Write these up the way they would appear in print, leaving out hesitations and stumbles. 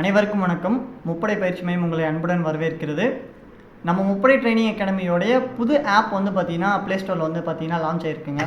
அனைவருக்கும் வணக்கம். முப்படை பயிற்சி மையம் உங்களை அன்புடன் வரவேற்கிறது. நம்ம முப்படை ட்ரைனிங் அகாடமியோடைய புது ஆப் வந்து பார்த்திங்கன்னா ப்ளே ஸ்டோரில் வந்து பார்த்திங்கன்னா லான்ச் ஆகிருக்குங்க.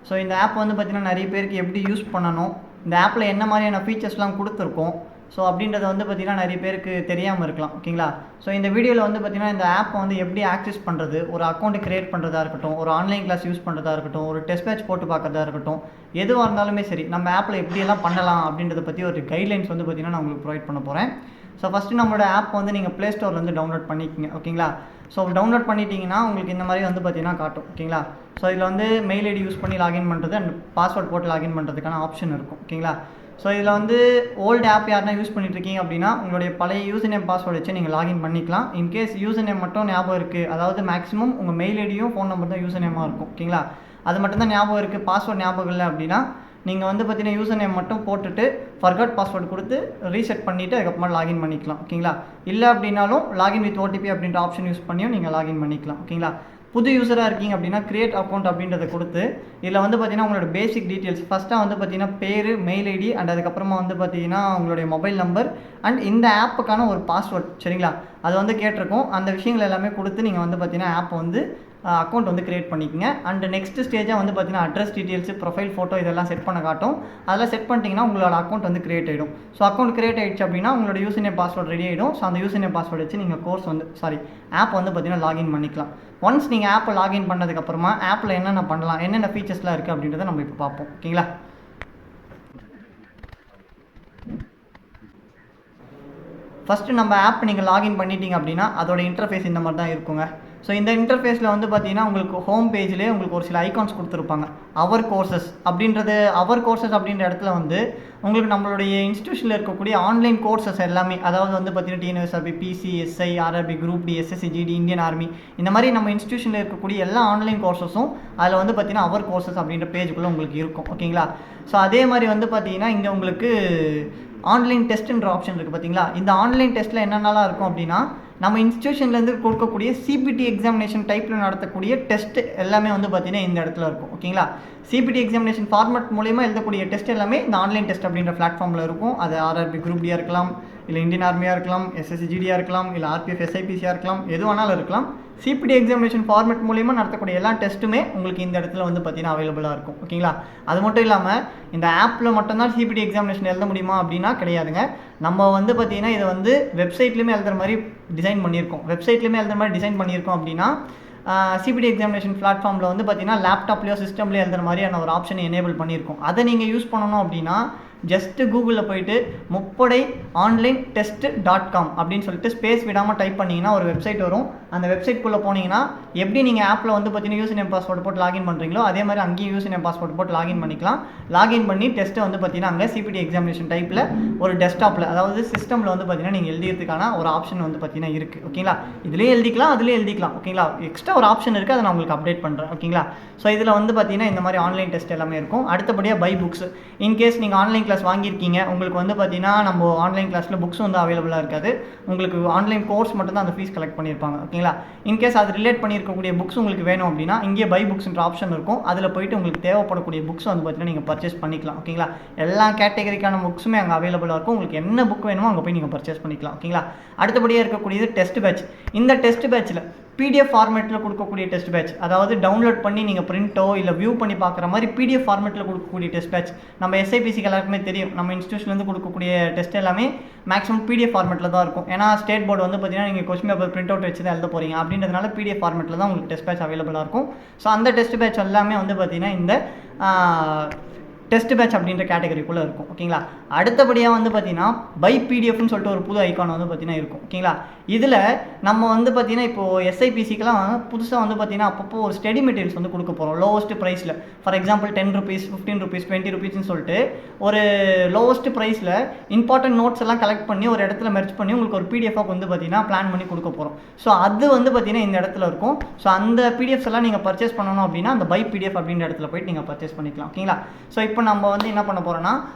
ஸோ இந்த ஆப் வந்து பார்த்திங்கன்னா நிறைய பேருக்கு எப்படி யூஸ் பண்ணணும், இந்த ஆப்பில் என்ன மாதிரியான ஃபீச்சர்ஸ்லாம் கொடுத்துருக்கோம், ஸோ அப்படின்றத வந்து பார்த்திங்கன்னா நிறைய பேருக்கு தெரியாமல் இருக்கலாம். ஓகேங்களா? ஸோ இந்த வீடியோவில் வந்து பார்த்திங்கன்னா இந்த ஆப்பை வந்து எப்படி ஆக்சஸ் பண்ணுறது, ஒரு அக்கௌண்ட்டு க்ரியேட் பண்ணுறதா இருக்கட்டும், ஒரு ஆன்லைன் கிளாஸ் யூஸ் பண்ணுறதா இருக்கட்டும், ஒரு டெஸ்ட் பேட்ச் போட்டு பார்க்குறதா இருக்கட்டும், எதுவாக இருந்தாலுமே சரி நம்ம ஆப்பில் எப்படியெல்லாம் பண்ணலாம் அப்படின்றத பற்றி ஒரு கைட்லைன்ஸ் வந்து பார்த்திங்கன்னா நான் உங்களுக்கு ப்ரொவைட் பண்ண போகிறேன். ஸோ ஃபஸ்ட்டு நம்மளோட ஆப் வந்து நீங்கள் ப்ளே ஸ்டோர்லேருந்து டவுன்லோட் பண்ணிக்கோங்க. ஓகேங்களா? ஸோ டவுன்லோட் பண்ணிட்டீங்கன்னா உங்களுக்கு இந்த மாதிரி வந்து பார்த்திங்கன்னா காட்டும். ஓகேங்களா? ஸோ இதில் வந்து மெயில் ஐடி யூஸ் பண்ணி லாகின் பண்ணுறது அண்ட் பாஸ்வேர்ட் போட்டு லாகின் பண்ணுறதுக்கான ஆப்ஷன் இருக்கும். ஓகேங்களா? ஸோ இதில் வந்து ஓல்டு ஆப் யாருனா யூஸ் பண்ணிட்டுருக்கீங்க அப்படின்னா உங்களுடைய பழைய யூசர் நேம் பாஸ்வேர்டு வச்சு நீங்கள் லாகின் பண்ணிக்கலாம். இன்கேஸ் யூசர் நேம் மட்டும் ஞாபகம் இருக்குது, அதாவது மேக்ஸிமம் உங்கள் மெயில் ஐடியும் ஃபோன் நம்பர் தான் யூசர் நேமாக இருக்கும். ஓகேங்களா? அது மட்டும் தான் ஞாபகம் இருக்குது, பாஸ்வேர்டு ஞாபகம் இல்லை அப்படின்னா நீங்கள் வந்து பார்த்தீங்கன்னா யூசர் நேம் மட்டும் போட்டுட்டு ஃபர்காட் பாஸ்வேர்டு கொடுத்து ரீசெட் பண்ணிவிட்டு அதுக்கப்புறமா லாகின் பண்ணிக்கலாம். ஓகேங்களா? இல்லை அப்படின்னாலும் லாகின் வித் ஓடிபி அப்படின்ற ஆப்ஷன் யூஸ் பண்ணியும் நீங்கள் லாகின் பண்ணிக்கலாம். ஓகேங்களா? புது யூஸராக இருக்கீங்க அப்படின்னா கிரியேட் அக்கௌண்ட் அப்படின்றத கொடுத்து இதில் வந்து பார்த்தீங்கன்னா உங்களோட பேசிக் டீட்டெயில்ஸ் ஃபஸ்ட்டாக வந்து பார்த்தீங்கன்னா பேர், மெயில் ஐடி அண்ட் அதுக்கப்புறமா வந்து பார்த்தீங்கன்னா உங்களுடைய மொபைல் நம்பர் அண்ட் இந்த ஆப்புக்கான ஒரு பாஸ்வேர்ட், சரிங்களா? அது வந்து கேட்டிருக்கோம். அந்த விஷயங்கள் எல்லாமே கொடுத்து நீங்கள் வந்து பார்த்தீங்கன்னா ஆப்பை வந்து அக்கௌண்ட் வந்து க்ரியேட் பண்ணிக்கோங்க. அண்ட் நெக்ஸ்ட் ஸ்டேஜாக வந்து பார்த்தீங்கன்னா அட்ரஸ் டீட்டெயில்ஸ், ப்ரொஃபைல் ஃபோட்டோ இதெல்லாம் செட் பண்ண காட்டும். அதெல்லாம் செட் பண்ணிட்டீங்கன்னா உங்களோட அக்கௌண்ட் வந்து க்ரியேட் ஆகிடும். ஸோ அக்கௌண்ட் க்ரியேட் ஆகிடுச்சு அப்படின்னா உங்களோட யூசர் நேம் பாஸ்வேர்ட் ரெடி ஆகிடும். ஸோ அந்த யூசர் நேம் பாஸ்வேர்டு வச்சு நீங்கள் ஆப் வந்து பார்த்தீங்கன்னா லாகின் பண்ணிக்கலாம். ஒன்ஸ் நீங்கள் ஆப்பை லாகின் பண்ணதுக்கப்புறமா ஆப்பில் என்னென்ன பண்ணலாம், என்னென்ன ஃபீச்சர்ஸ்லாம் இருக்குது அப்படின்றத நம்ம இப்போ பார்ப்போம். ஓகேங்களா? ஃபஸ்ட்டு நம்ம ஆப் நீங்கள் லாகின் பண்ணிட்டீங்க அப்படின்னா அதோட இன்டர்ஃபேஸ் இந்த மாதிரி தான் இருக்குங்க. ஸோ இந்த இன்டர்ஃபேஸில் வந்து பார்த்தீங்கன்னா உங்களுக்கு ஹோம் பேஜ்லேயே உங்களுக்கு ஒரு சில ஐகான்ஸ் கொடுத்துருப்பாங்க. அவர் கோர்சஸ் அப்படின்ற இடத்துல வந்து உங்களுக்கு நம்மளுடைய இன்ஸ்டியூஷனில் இருக்கக்கூடிய ஆன்லைன் கோர்சஸ் எல்லாமே, அதாவது வந்து பார்த்தீங்கன்னா TNSRB, PC, SI, RRB, group D, SSC, GD, Indian army, இந்த மாதிரி நம்ம இன்ஸ்டியூஷனில் இருக்கக்கூடிய எல்லா ஆன்லைன் கோர்சஸும் அதில் வந்து பார்த்தீங்கன்னா அவர் கோர்சஸ் அப்படின்ற பேஜுக்குள்ளே உங்களுக்கு இருக்கும். ஓகேங்களா? ஸோ அதே மாதிரி வந்து பார்த்தீங்கன்னா இங்கே உங்களுக்கு ஆன்லைன் டெஸ்ட்டுன்ற ஆப்ஷன் இருக்குது. பார்த்தீங்களா? இந்த ஆன்லைன் டெஸ்ட்டில் என்னென்னலாம் இருக்கும் அப்படின்னா நம்ம இன்ஸ்டியூஷன்லேருந்து கொடுக்கக்கூடிய சிபிடி எக்ஸாமினேஷன் டைப்பில் நடத்தக்கூடிய டெஸ்ட் எல்லாமே வந்து பார்த்திங்கன்னா இந்த இடத்துல இருக்கும். ஓகேங்களா? சிபிடி எக்ஸாமினேஷன் ஃபார்மேட் மூலயமா எழுதக்கூடிய டெஸ்ட் எல்லாமே இந்த ஆன்லைன் டெஸ்ட் அப்படின்ற பிளாட்ஃபார்மில் இருக்கும். அது ஆர்ஆர்பி குரூப் டியாக இருக்கலாம், இல்லை இந்தியன் ஆர்மியாக இருக்கலாம், எஸ்எஸ்சி ஜிடியாக இருக்கலாம், இல்லை ஆர்பிஎஃப் எஸ்ஐபிசியாக இருக்கலாம், எது வேணாலும் இருக்கலாம். சிபிடி எக்ஸாமினேஷன் ஃபார்மேட் மூலிமா நடத்தக்கூடிய எல்லா டெஸ்ட்டுமே உங்களுக்கு இந்த இடத்துல வந்து பார்த்தீங்கன்னா அவைலபிளாக இருக்கும். ஓகேங்களா? அது மட்டும் இல்லாமல் இந்த ஆப்பில் மட்டும்தான் சிபிடி எக்ஸாமினேஷன் எழுத முடியுமா அப்படின்னா கிடையாதுங்க. நம்ம வந்து பார்த்தீங்கன்னா இதை வந்து வெப்சைட்லேயுமே எழுதுகிற மாதிரி டிசைன் பண்ணியிருக்கோம். அப்படின்னா சிபிடி எக்ஸாமினேஷன் பிளாட்ஃபார்மில் வந்து பார்த்தீங்கன்னா லேப்டாப்லேயோ சிஸ்டம்லேயோ எழுதுகிற மாதிரியான ஒரு ஆப்ஷனை எனேபிள் பண்ணியிருக்கோம். அதை நீங்கள் யூஸ் பண்ணணும் அப்படின்னா ஜஸ்ட்டு கூகுளில் போய்ட்டு முப்படை ஆன்லைன் டெஸ்ட்.com அப்படின்னு சொல்லிட்டு ஸ்பேஸ் விடாமல் டைப் பண்ணிங்கன்னா ஒரு வெப்சைட் வரும். அந்த வெப்சைட்குள்ளே போனீங்கன்னா எப்படி நீங்கள் ஆப்பில் வந்து பார்த்தீங்கன்னா யூசர் நேம் பாஸ்வேர்டு போட்டு லாகின் பண்ணுறீங்களோ அதே மாதிரி அங்கேயும் யூசர் நேம் பாஸ்வேர்டு போட்டு லாகின் பண்ணிக்கலாம். லாகின் பண்ணி டெஸ்ட்டை வந்து பார்த்தீங்கன்னா அங்கே சிபிடி எக்ஸாமினேஷன் டைப்பில் ஒரு டெஸ்க்டாப்பில், அதாவது சிஸ்டமில் வந்து பார்த்தீங்கன்னா நீங்கள் எழுதிக்கிறதுக்கான ஒரு ஆப்ஷன் வந்து பார்த்தீங்கன்னா இருக்குது. ஓகேங்களா? இதுலேயே எழுதிக்கலாம், அதுலேயே எழுதிக்கலாம். ஓகேங்களா? எக்ஸ்ட்ரா ஒரு ஆப்ஷன் இருக்குது, அதை நான் உங்களுக்கு அப்டேட் பண்ணுறேன். ஓகேங்களா? ஸோ இதில் வந்து பார்த்தீங்கன்னா இந்த மாதிரி ஆன்லைன் டெஸ்ட் எல்லாமே இருக்கும். அடுத்தபடியாக பை புக்ஸ். இன்கேஸ் நீங்கள் ஆன்லைன் கிளாஸ் வாங்கியிருக்கீங்க, உங்களுக்கு வந்து பார்த்தீங்கன்னா நம்ம ஆன்லைன் கிளாஸில் புக்ஸ் வந்து அவைலபிளாக இருக்காது, உங்களுக்கு ஆன்லைன் கோர்ஸ் மட்டும்தான் அந்த ஃபீஸ் கலெக்ட் பண்ணியிருப்பாங்க. ஓகேங்களா? இன்கேஸ் அது ரிலேட் பண்ணியிருக்கக்கூடிய புக்ஸ் உங்களுக்கு வேணும் அப்படின்னா இங்கே பை புக்ஸ்ன்ற ஆப்ஷன் இருக்கும். அதில் போய்ட்டு உங்களுக்கு தேவைப்படக்கூடிய புக்ஸ் வந்து பார்த்தீங்கன்னா நீங்கள் பர்ச்சேஸ் பண்ணிக்கலாம். ஓகேங்களா? எல்லா கேட்டகரிக்கான புக்ஸுமே அங்கே அவைலபிளாக இருக்கும். உங்களுக்கு என்ன புக் வேணுமோ அங்கே போய் நீங்கள் பர்ச்சேஸ் பண்ணிக்கலாம். ஓகேங்களா? அடுத்தபடியாக இருக்கக்கூடியது டெஸ்ட் பேட்ச். இந்த டெஸ்ட் பேட்சில் பிடிஎஃப் ஃபார்மேட்டில் கொடுக்கக்கூடிய டெஸ்ட் பேட்ச், அதாவது டவுன்லோட் பண்ணி நீங்கள் பிரிண்ட்டோ இல்லை வியூ பண்ணி பார்க்குற மாதிரி பிடிஎஃப் ஃபார்மேட்டில் கொடுக்கக்கூடிய டெஸ்ட் பேட்ச். நம்ம எஸ்ஐபிசிக்கு எல்லாருக்குமே தெரியும், நம்ம இன்ஸ்டியூஷன்லேருந்து கொடுக்கக்கூடிய டெஸ்ட் எல்லாமே மேக்ஸிமம் பிடிஎஃப் ஃபார்மேட்டில் தான் இருக்கும். ஏன்னா ஸ்டேட் போர்டு வந்து பார்த்தீங்கன்னா நீங்கள் கொஸ்டின் பேப்பர் பிரிண்ட் அவுட் வச்சு தான் எழுத போகிறீங்க அப்படின்றதுனால பிடிஎஃப் ஃபார்மேட்டில் தான் உங்களுக்கு டெஸ்ட் பேட்ச் அவைலபிளாக இருக்கும். ஸோ அந்த டெஸ்ட் பேட்ச் எல்லாமே வந்து பார்த்தீங்கன்னா இந்த டெஸ்ட் பேட்ச் அப்படின்ற கேட்டகரிக்குள்ளே இருக்கும். ஓகேங்களா? அடுத்தபடியாக வந்து பார்த்தீங்கன்னா பை பிடிஎஃப்னு சொல்லிட்டு ஒரு புது ஐக்கான் வந்து பார்த்தீங்கன்னா இருக்கும். ஓகேங்களா? இதில் நம்ம வந்து பார்த்தீங்கன்னா இப்போது எஸ்ஐபிசிக்கெலாம் புதுசாக வந்து பார்த்தீங்கன்னா அப்பப்போ ஒரு ஸ்டடி மெட்டீரியல்ஸ் வந்து கொடுக்க போகிறோம் லோவஸ்ட் ப்ரைஸில். ஃபார் எக்ஸாம்பிள் 10 rupees, 15 rupees, 20 rupeesன்னு சொல்லிட்டு ஒரு லோவஸ்ட் ப்ரைஸில் இம்பார்ட்டன்ட் நோட்ஸ் எல்லாம் கலெக்ட் பண்ணி ஒரு இடத்துல மெர்ஜ் பண்ணி உங்களுக்கு ஒரு பிடிஎஃபாக வந்து பார்த்தீங்கன்னா பிளான் பண்ணி கொடுக்க போகிறோம். ஸோ அது வந்து பார்த்தீங்கன்னா இந்த இடத்துல இருக்கும். ஸோ அந்த பிடிஎஃப்ஸ் எல்லாம் நீங்கள் பர்ச்சேஸ் பண்ணணும் அப்படின்னா அந்த பை பிடிஎஃப் அப்படின்ற இடத்துல போய்ட்டு நீங்கள் பர்ச்சேஸ் பண்ணிக்கலாம். ஓகேங்களா? ஸோ இப்போ நம்ம வந்து என்ன பண்ண போகிறோன்னா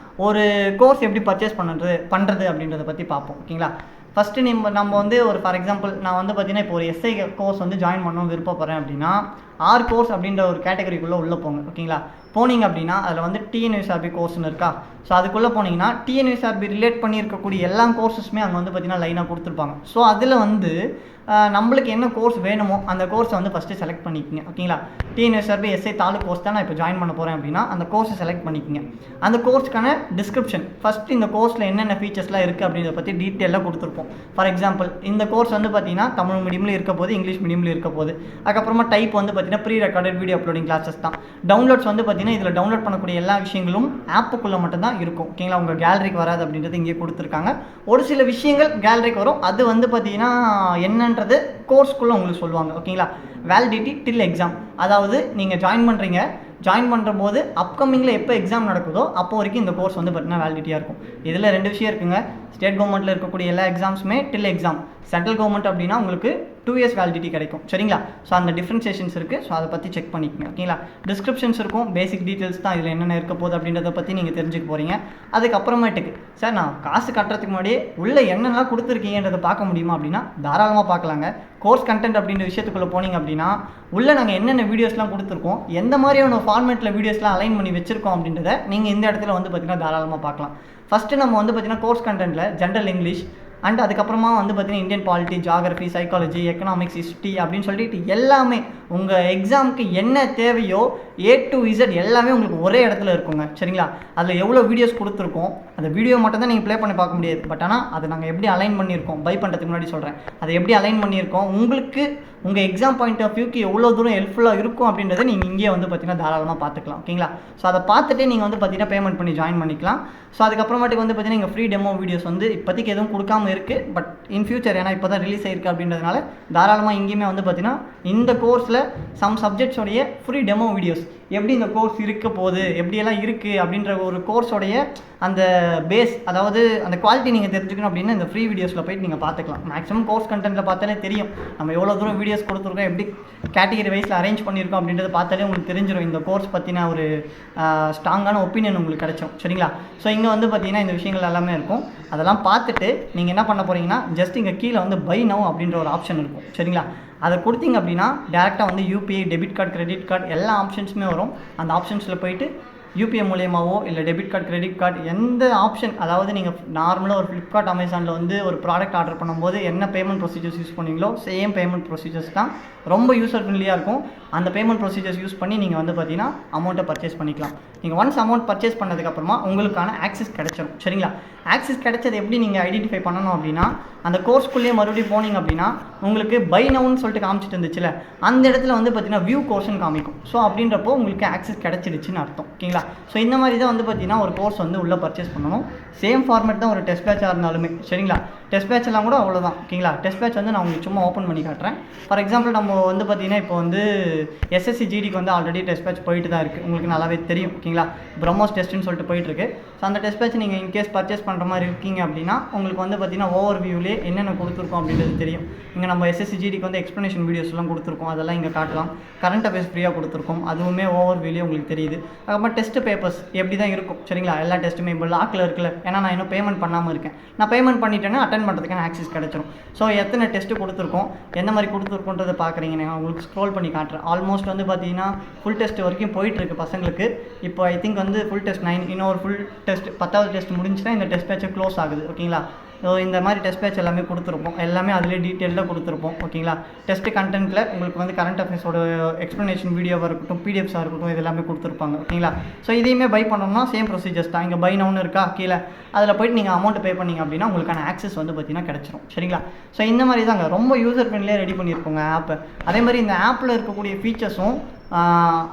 ஒரு கோர்ஸ் எப்படி பர்ச்சேஸ் பண்ணுறது அப்படின்றத பற்றி பார்ப்போம். ஓகேங்களா? ஃபஸ்ட்டு நம்ம வந்து ஒரு ஃபார் எக்ஸாம்பிள் நான் வந்து பார்த்தீங்கன்னா இப்போ ஒரு எஸ்ஐ கோர்ஸ் வந்து ஜாயின் பண்ணணும் விருப்பப்படுறேன் அப்படின்னா ஆர் கோர்ஸ் அப்படின்ற ஒரு கேட்டகரிக்குள்ளே உள்ளே போங்க. ஓகேங்களா? போனீங்க அப்படின்னா அதில் வந்து டிஎன்எஸ்ஆர்பி கோர்ஸ்னு இருக்கா. ஸோ அதுக்குள்ளே போனீங்கன்னா டிஎன்எஸ்ஆர்பி ரிலேட் பண்ணி இருக்கக்கூடிய எல்லா கோர்ஸஸுமே அங்கே வந்து பார்த்திங்கன்னா லைனாக கொடுத்துருப்பாங்க. ஸோ அதில் வந்து நம்மளுக்கு என்ன கோர்ஸ் வேணுமோ அந்த கோர்ஸை வந்து ஃபஸ்ட்டு செலக்ட் பண்ணிக்கோங்க. ஓகேங்களா, டிஎன்எஸ்ஆர்பி எஸ்ஐ தாலுக் கோர்ஸ் தான் நான் இப்போ ஜாயின் பண்ண போகிறேன் அப்படின்னா அந்த கோர்ஸை செலக்ட் பண்ணிக்கோங்க. அந்த கோர்ஸ்க்கான டிஸ்கிரிப்ஷன் ஃபஸ்ட்டு இந்த கோர்ஸில் என்னென்ன ஃபீச்சர்ஸ்லாம் இருக்குது அப்படின்றத பற்றி டீட்டெயிலாக கொடுத்துருப்போம். ஃபார் எக்ஸாம்பிள் இந்த கோர்ஸ் வந்து பார்த்திங்கன்னா தமிழ் மீடியமில் இருக்க போது, இங்கிலீஷ் மீடியமில் இருக்க போது. அதுக்கப்புறமா டைப் வந்து பார்த்திங்கன்னா pre recorded video uploading classes தான். டவுன்லோட்ஸ் வந்து பார்த்திங்கன்னா இதில் டவுன்லோட் பண்ணக்கூடிய எல்லா விஷயங்களும் ஆப்புக்குள்ளே மட்டும்தான் இருக்கும். ஓகேங்களா, உங்கள் கேலரிக்கு வராது அப்படின்றது இங்கே கொடுத்துருக்காங்க. ஒரு சில விஷயங்கள் கேலரிக்கு வரும், அது வந்து பார்த்திங்கன்னா என்னன்றது கோர்ஸ்க்குள்ளே உங்களுக்கு சொல்லுவாங்க. ஓகேங்களா, வேலிடிட்டி டில் எக்ஸாம், அதாவது நீங்கள் ஜாயின் பண்ணுறீங்க, ஜாயின் பண்ணுற போது அப்கமிங்கில் எப்போ எக்ஸாம் நடக்குதோ அப்போ வரைக்கும் இந்த கோர்ஸ் வந்து பார்த்திங்கன்னா வேலிடிட்டியாக இருக்கும். இதில் 2 விஷயம் இருக்குங்க. ஸ்டேட் கவர்மெண்ட்டில் இருக்கக்கூடிய எல்லா எக்ஸாம்ஸுமே டில் எக்ஸாம், சென்ட்ரல் கவர்மெண்ட் அப்படின்னா உங்களுக்கு 2 years வேலிடிட்டி கிடைக்கும். சரிங்களா, ஸோ அந்த டிஃப்ரென்சியேஷன்ஸ் இருக்குது. ஸோ அதை பற்றி செக் பண்ணிக்கோங்க. ஓகேங்களா, டிஸ்கிரிப்ஷன்ஸ் இருக்கும், பேசிக் டீட்டெயில்ஸ் தான் இதில் என்னென்ன இருக்க போகுது அப்படின்றத பற்றி நீங்கள் தெரிஞ்சுக்க போகிறீங்க. அதுக்கப்புறமேட்டுக்கு சார் நான் காசு கட்டுறதுக்கு முன்னாடியே உள்ளே என்னென்னலாம் கொடுத்துருக்கீங்கன்றதை பார்க்க முடியுமா அப்படின்னா தாராளமாக பார்க்கலாங்க. கோர்ஸ் கண்டென்ட் அப்படின்ற விஷயத்துக்குள்ளே போனீங்க அப்படின்னா உள்ளே நாங்கள் என்னென்ன வீடியோஸ்லாம் கொடுத்துருக்கோம், எந்த மாதிரியான ஃபார்மேட்டில் வீடியோஸ்லாம் அலைன் பண்ணி வச்சுருக்கோம் அப்படின்றத நீங்கள் இந்த இடத்துல வந்து பார்த்திங்கன்னா தாராளமாக பார்க்கலாம். ஃபஸ்ட்டு நம்ம வந்து பார்த்திங்கன்னா கோர்ஸ் கண்டென்ட்டில் ஜென்ரல் இங்கிலீஷ் அண்ட் அதுக்கப்புறமா வந்து பார்த்திங்கன்னா Indian polity, geography, psychology, economics, history அப்படின்னு சொல்லிட்டு எல்லாமே உங்கள் எக்ஸாமுக்கு என்ன தேவையோ A to Z எல்லாமே உங்களுக்கு ஒரே இடத்துல இருக்குங்க. சரிங்களா, அதில் எவ்வளோ வீடியோஸ் கொடுத்துருக்கோம், அந்த வீடியோ மட்டும் தான் நீங்கள் ப்ளே பண்ணி பார்க்க முடியாது. பட் ஆனால் அதை நாங்கள் எப்படி அலைன் பண்ணியிருக்கோம், பை பண்ணுறதுக்கு முன்னாடி சொல்கிறேன், அதை எப்படி அலைன் பண்ணியிருக்கோம், உங்களுக்கு உங்கள் எக்ஸாம் பாயிண்ட் ஆஃப் வியூக்கு எவ்வளோ தூரம் ஹெல்ப்ஃபுல்லாக இருக்கும் அப்படின்றத நீங்கள் இங்கே வந்து பார்த்திங்கன்னா தாராளமாக பார்த்துக்கலாம். ஓகேங்களா, ஸோ அதை பார்த்துட்டு நீங்கள் வந்து பார்த்திங்கன்னா பேமெண்ட் பண்ணி ஜாயின் பண்ணிக்கலாம். ஸோ அதுக்கப்புறமாட்டுக்கு வந்து பார்த்திங்கன்னா எங்கள் ஃப்ரீ டெமோ வீடியோஸ் வந்து இப்போதைக்கு எதுவும் கொடுக்காமல் இருக்குது. பட் இன் ஃபியூச்சர் ஏன்னா இப்போ தான் ரிலீஸ் ஆயிருக்கு அப்படின்றதுனால தாராளமாக இங்கேயுமே வந்து பார்த்திங்கன்னா இந்த கோர்ஸில் சம் சப்ஜெக்ட்ஸோடைய ஃப்ரீ டெமோ வீடியோஸ் எப்படி இந்த கோர்ஸ் இருக்க போகுது, எப்படியெல்லாம் இருக்குது அப்படின்ற ஒரு கோர்ஸோடைய அந்த பேஸ், அதாவது அந்த குவாலிட்டி நீங்கள் தெரிஞ்சுக்கணும் அப்படின்னா இந்த ஃப்ரீ வீடியோஸில் போய்ட்டு நீங்கள் பார்த்துக்கலாம். மேக்ஸிமம் கோர்ஸ் கண்டென்ட்டில் பார்த்தாலே தெரியும் நம்ம எவ்வளோ தூரம் வீடியோஸ் கொடுத்துருக்கோம், எப்படி கேட்டகரி வைஸில் அரேஞ்ச் பண்ணியிருக்கோம் அப்படின்றத பார்த்தாலே உங்களுக்கு தெரிஞ்சிடும். இந்த கோர்ஸ் பற்றின ஒரு ஸ்ட்ராங்கான ஒப்பீனியன் உங்களுக்கு கிடைக்கும். சரிங்களா, ஸோ இங்கே வந்து பார்த்திங்கன்னா இந்த விஷயங்கள் எல்லாமே இருக்கும். அதெல்லாம் பார்த்துட்டு நீங்கள் என்ன பண்ண போகிறீங்கன்னா ஜஸ்ட் இங்கே கீழே வந்து பை நவ் அப்படின்ற ஒரு ஆப்ஷன் இருக்கும். சரிங்களா, அதை கொடுத்தீங்க அப்படின்னா டேரெக்டாக வந்து UPI, debit card, credit card எல்லா ஆப்ஷன்ஸுமே வரும். அந்த ஆப்ஷன்ஸில் போய்ட்டு யூபிஐ மூலியமாவோ இல்லை டெபிட் கார்டு, கிரெடிட் கார்டு எந்த ஆப்ஷன், அதாவது நீங்கள் நார்மலாக ஒரு ஃப்ளிப்கார்ட், அமேசானில் வந்து ஒரு ப்ராடக்ட் ஆர்டர் பண்ணும்போது என்ன பேமெண்ட் ப்ரொசீஜர்ஸ் யூஸ் பண்ணீங்களோ சேம் பேமெண்ட் ப்ரொசீஜர்ஸ் தான். ரொம்ப யூசர் ஃப்ரெண்ட்லியாக இருக்கும். அந்த பேமெண்ட் ப்ரொசீஜர்ஸ் யூஸ் பண்ணி நீங்கள் வந்து பார்த்தீங்கன்னா அமௌண்ட்டை பர்ச்சேஸ் பண்ணிக்கலாம். நீங்கள் ஒன்ஸ் அமௌண்ட் பர்ச்சேஸ் பண்ணதுக்கப்புறமா உங்களுக்கான ஆக்சஸ் கிடைச்சிடும். சரிங்களா, ஆக்சஸ் கிடைச்சது எப்படி நீங்கள் ஐடென்டிஃபை பண்ணணும் அப்படின்னா அந்த கோர்ஸ்க்குள்ளேயே மறுபடியும் போனீங்க அப்படின்னா உங்களுக்கு பை நவுன்னு சொல்லிட்டு காமிச்சிட்டு இருந்துச்சுல, அந்த இடத்துல வந்து பார்த்தீங்கன்னா வியூ கோர்ஸ்னு காமிக்கும். ஸோ அப்படின்றப்போ உங்களுக்கு ஆக்சஸ் கிடைச்சிடுச்சுன்னு அர்த்தம். ஓகேங்களா, ஸோ இந்த மாதிரி தான் வந்து பார்த்தீங்கன்னா ஒரு கோர்ஸ் வந்து உள்ளே பர்ச்சேஸ் பண்ணணும். சேம் ஃபார்மேட் தான் ஒரு டெஸ்ட் பேட்சாக இருந்தாலுமே. சரிங்களா, டெஸ்ட் பேட்ச் எல்லாம் கூட அவ்வளோதான். ஓகேங்களா, டெஸ்ட் பேட்ச் வந்து நான் உங்களுக்கு சும்மா ஓப்பன் பண்ணி காட்டுறேன். ஃபார் எக்ஸாம்பிள் நம்ம வந்து பார்த்தீங்கன்னா இப்போ வந்து எஸ்எஸ்சி ஜிடிக்கு வந்து ஆல்ரெடி டெஸ்ட் பேட்ச் போயிட்டு தான் இருக்குது, உங்களுக்கு நல்லாவே தெரியும். ஓகேங்களா, பிரம்மோஸ் டெஸ்ட்டுன்னு சொல்லிட்டு போயிட்டுருக்கு. ஸோ அந்த டெஸ்ட் பேட்ச் நீங்கள் இன்கேஸ் பர்ச்சேஸ் பண்ணுற மாதிரி இருக்கீங்க அப்படின்னா உங்களுக்கு வந்து பார்த்தீங்கன்னா ஓவர் வியூலேயே என்னென்ன கொடுத்துருக்கோம் அப்படின்றது தெரியும். இங்கே நம்ம எஸ்எஸ்சி ஜிடிக்கு வந்து எக்ஸ்ப்ளனேஷன் வீடியோஸ்லாம் கொடுத்துருக்கோம், அதெல்லாம் இங்கே காட்டலாம். கரண்ட் அஃபேர்ஸ் ஃப்ரீயாக கொடுத்துருக்கோம், அதுவுமே ஓவர் வியூலேயே உங்களுக்கு தெரியுது. அதுக்கப்புறம் டெஸ்ட் பேப்பர்ஸ் எப்படி தான் இருக்கும். சரிங்களா, எல்லா டெஸ்ட்டுமே இப்போ லாக்கில் இருக்குல்ல, ஏன்னா நான் இன்னும் பேமெண்ட் பண்ணாமல் இருக்கேன். நான் பேமெண்ட் பண்ணிட்டேன்னா அட்டன் பண்ணுறதுக்கான ஆக்சஸ் கிடச்சிரும். ஸோ எத்தனை டெஸ்ட்டு கொடுத்துருக்கோம், எந்த மாதிரி கொடுத்துருக்கோன்றதை பார்க்குறீங்க. நான் உங்களுக்கு ஸ்க்ரோல் பண்ணி காட்டுறேன். ஆல்மோஸ்ட் வந்து பார்த்தீங்கன்னா ஃபுல் டெஸ்ட் வரைக்கும் போயிட்டுருக்கு பசங்களுக்கு. இப்போ ஐ திங்க் வந்து ஃபுல் டெஸ்ட் 9, இன்னொரு ஃபுல் டெஸ்ட் 10வது டெஸ்ட் முடிஞ்சுன்னா இந்த டெஸ்ட் பேட்சை க்ளோஸ் ஆகுது. ஓகேங்களா, ஸோ இந்த மாதிரி டெஸ்ட் பேட்ச் எல்லாமே கொடுத்துருப்போம், எல்லாமே அதிலே டீட்டெயிலாக கொடுத்துருப்போம். ஓகேங்களா, டெஸ்ட் கண்டென்ட்டில் உங்களுக்கு வந்து கரண்ட் அஃபேர்ஸோட எக்ஸ்ப்ளனேஷன் வீடியோவாக இருக்கட்டும், பிடிஎஃப்ஸாக இருக்கட்டும், இது எல்லாமே கொடுத்துருப்பாங்க. ஓகேங்களா, ஸோ இதையுமே பை பண்ணோம்னா சேம் ப்ரொசீஜர்ஸ் தான். இங்கே பை நவுன்னு இருக்கா கீழே, அதில் போய்ட்டு நீங்கள் அமௌண்ட் பே பண்ணிங்க அப்படின்னா உங்களுக்கான ஆக்சஸ் வந்து பார்த்தீங்கன்னா கிடச்சிரும். சரிங்களா, ஸோ இந்த மாதிரி தாங்க ரொம்ப யூசர் ஃப்ரெண்ட்லியாக ரெடி பண்ணியிருக்கோங்க ஆப்பை. அதே மாதிரி இந்த ஆப்பில் இருக்கக்கூடிய ஃபீச்சர்ஸும்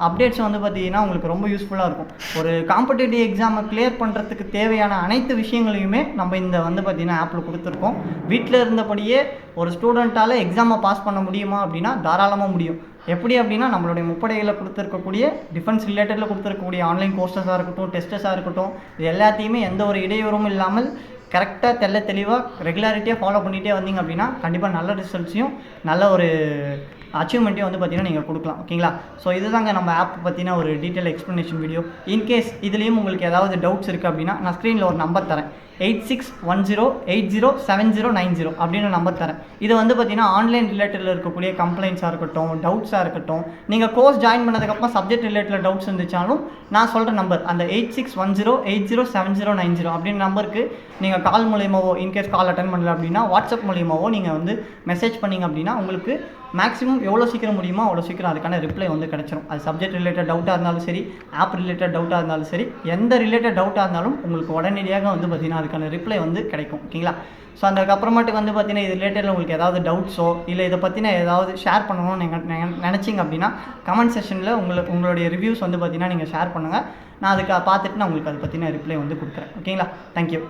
அப்டேட்ஸும் வந்து பார்த்தீங்கன்னா உங்களுக்கு ரொம்ப யூஸ்ஃபுல்லாக இருக்கும். ஒரு காம்படிட்டிவ் எக்ஸாமை கிளியர் பண்ணுறதுக்கு தேவையான அனைத்து விஷயங்களையுமே நம்ம இந்த வந்து பார்த்திங்கன்னா ஆப்பில் கொடுத்துருக்கோம். வீட்டில் இருந்தபடியே ஒரு ஸ்டூடெண்ட்டால் எக்ஸாமை பாஸ் பண்ண முடியுமா அப்படின்னா தாராளமாக முடியும். எப்படி அப்படின்னா நம்மளுடைய முப்படைகளில் கொடுத்துருக்கக்கூடிய டிஃபென்ஸ் ரிலேட்டடில் கொடுத்துருக்கக்கூடிய ஆன்லைன் கோர்சஸாக இருக்கட்டும், டெஸ்டஸாக இருக்கட்டும், இது எல்லாத்தையுமே எந்த ஒரு இடையூறும் இல்லாமல் கரெக்டாக தெளிவாக ரெகுலாரிட்டியாக ஃபாலோ பண்ணிகிட்டே வந்தீங்க அப்படின்னா கண்டிப்பாக நல்ல ரிசல்ட்ஸையும் நல்ல ஒரு அச்சீவ்மெண்ட்டையும் வந்து பார்த்தீங்கன்னா நீங்கள் கொடுக்கலாம். ஓகேங்களா? ஸோ இதுதாங்க நம்ம ஆப் பற்றின ஒரு டீட்டெயில் எக்ஸ்ப்ளனேஷன் வீடியோ. இன்கேஸ் இதுலேயும் உங்களுக்கு ஏதாவது டவுட்ஸ் இருக்குது அப்படின்னா நான் ஸ்க்ரீனில் ஒரு நம்பர் தரேன், 8610807090 அப்படின்னு நம்பர் தரேன். இது வந்து பார்த்தீங்கன்னா ஆன்லைன் ரிலேட்டடில் இருக்கக்கூடிய கம்ப்ளைண்ட்ஸாக இருக்கட்டும், டவுட்ஸாக இருக்கட்டும், நீங்கள் கோர்ஸ் ஜாயின் பண்ணதுக்கப்புறம் சப்ஜெக்ட் ரிலேட்டட் டவுட்ஸ் இருந்துச்சாலும் நான் சொல்கிற நம்பர் அந்த 8610807090 அப்படின்னு நம்பருக்கு நீங்கள் கால் மூலியமாவோ, இன்கேஸ் கால் அட்டன் பண்ணல அப்படின்னா வாட்ஸ்அப் மூலியமாவோ நீங்கள் வந்து மெசேஜ் பண்ணிங்க அப்படின்னா உங்களுக்கு மேக்ஸிமம் எவ்வளோ சீக்கிரம் முடியுமோ அவ்வளோ சீக்கிரம் அதுக்கான ரிப்ளை வந்து கிடச்சிரும். அது சப்ஜெக்ட் ரிலேட்டட் டவுட்டாக இருந்தாலும் சரி, ஆப் ரிலேட்டட் டவுட்டாக இருந்தாலும் சரி, எந்த ரிலேட்டட் டவுட்டாக இருந்தாலும் உங்களுக்கு உடனடியாக வந்து பார்த்திங்கன்னா அதுக்கான ரிப்ளை வந்து கிடைக்கும். ஓகேங்களா? ஸோ அதுக்கப்புறமாட்டுக்கு வந்து பார்த்திங்கன்னா இது ரிலேட்டடில் உங்களுக்கு ஏதாவது டவுட்ஸோ இல்லை இதை பற்றின ஏதாவது ஷேர் பண்ணணும்னு நீங்கள் நினச்சிங்க அப்படின்னா கமெண்ட் செக்ஷனில் உங்களுடைய ரிவ்யூஸ் வந்து பார்த்திங்கன்னா நீங்கள் ஷேர் பண்ணுங்கள். நான் அதுக்கு பார்த்துட்டு நான் உங்களுக்கு அதை பற்றின ரிப்ளை வந்து கொடுக்குறேன். ஓகேங்களா? தேங்க்யூ.